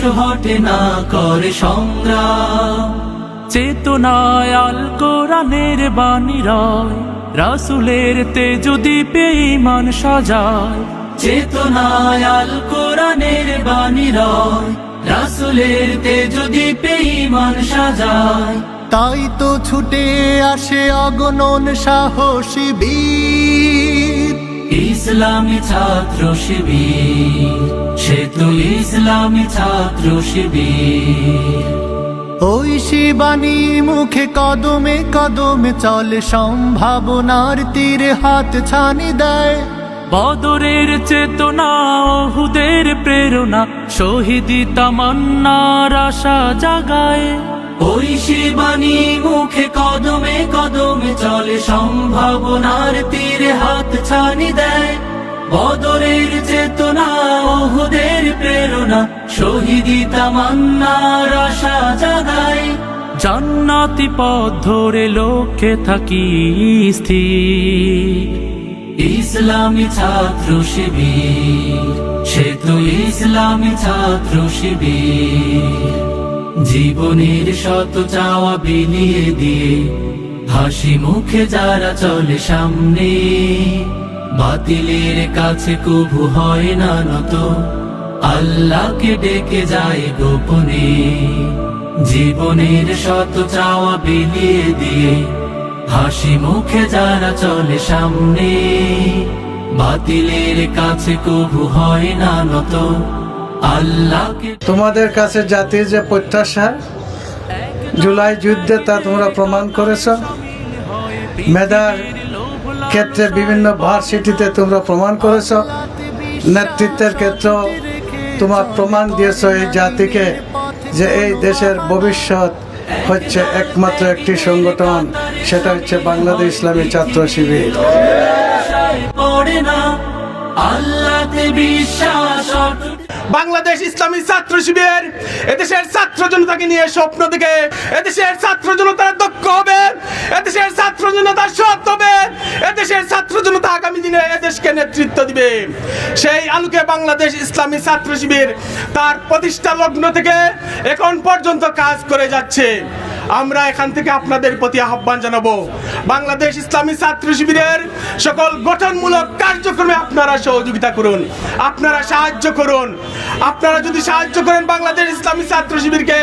পিছু হটে না করে সংগ্রাম। চেতনায় আল কোরআনের বাণী রয়, রাসূলের তেজ দীপে ঈমান সাজায়। চেতনায় আল কোরআনের বাণী রয়, রাসূলের তেজ দীপে ঈমান সাজায়। তাই তো ছুটে আসে অগণন সাহসী বীর, ইসলামী ছাত্র শিবির, সে তো ইসলামী ছাত্র শিবির। ওই শিবানী মুখে কদমে কদমে চলে, সম্ভাবনার তীরে হাত ছানি দেয়। বদরের চেতনা, ওহুদের প্রেরণা, শহীদি তামান্নার আশা জাগায়। ওই শিবানী মুখে কদমে কদমে চলে, সম্ভাবনার তীরে হাত ছানি দেয়। বদরের চেতনা, ওহুদের প্রেরণা, শহীদি তামান্নার আশা জাগায়। জান্নাতি পথ ধরে লক্ষ্যে থাকি স্থির, ইসলামী ছাত্র শিবির, সে তো ইসলামী ছাত্র শিবির। জীবনের শত চাওয়া বিলিয়ে দিয়ে, হাসি মুখে যারা চলে সামনে, বাতিলের কাছে কবু হয় না নত, আল্লাহকে ডেকে যায় গোপনে। জীবনের শত চাওয়া বিলিয়ে দিয়ে, হাসি মুখে যারা চলে সামনে, বাতিলের কাছে কবু হয় না নত, আল্লাহকে। তোমাদের কাছে জাতির যে প্রত্যাশা, জুলাই যুদ্ধে তা তোমরা প্রমাণ করেছ। মেধার ক্ষেত্রে বিভিন্ন ভার্সিটিতে তোমরা প্রমাণ করেছ। নেতৃত্বের ক্ষেত্রে তোমরা প্রমাণ দিয়েছ এই জাতিকে যে এই দেশের ভবিষ্যৎ হচ্ছে একমাত্র একটি সংগঠন, সেটা হচ্ছে বাংলাদেশ ইসলামী ছাত্র শিবির। পড়ে না আল্লাহতে বিশ্বাস। বাংলাদেশ ইসলামী ছাত্র শিবির এদেশের ছাত্র জনতাকে নিয়ে স্বপ্ন দেখে, এদেশের ছাত্র জনতার দক্ষ হবে, এদেশের ছাত্র জনতা সৎ হবে, এদেশের ছাত্র জনতা আগামী দিনে এদেশকে নেতৃত্ব দিবে। সেই আলোকে বাংলাদেশ ইসলামী ছাত্র শিবির তার প্রতিষ্ঠা লগ্ন থেকে এখন পর্যন্ত কাজ করে যাচ্ছে। আমরা এখান থেকে আপনাদের প্রতি আহ্বান জানাবো, বাংলাদেশ ইসলামী ছাত্র শিবিরের সকল গঠনমূলক কার্যক্রমে আপনারা সহযোগিতা করুন, আপনারা সাহায্য করুন। আপনারা যদি সাহায্য করেন বাংলাদেশ ইসলামী ছাত্র শিবিরকে,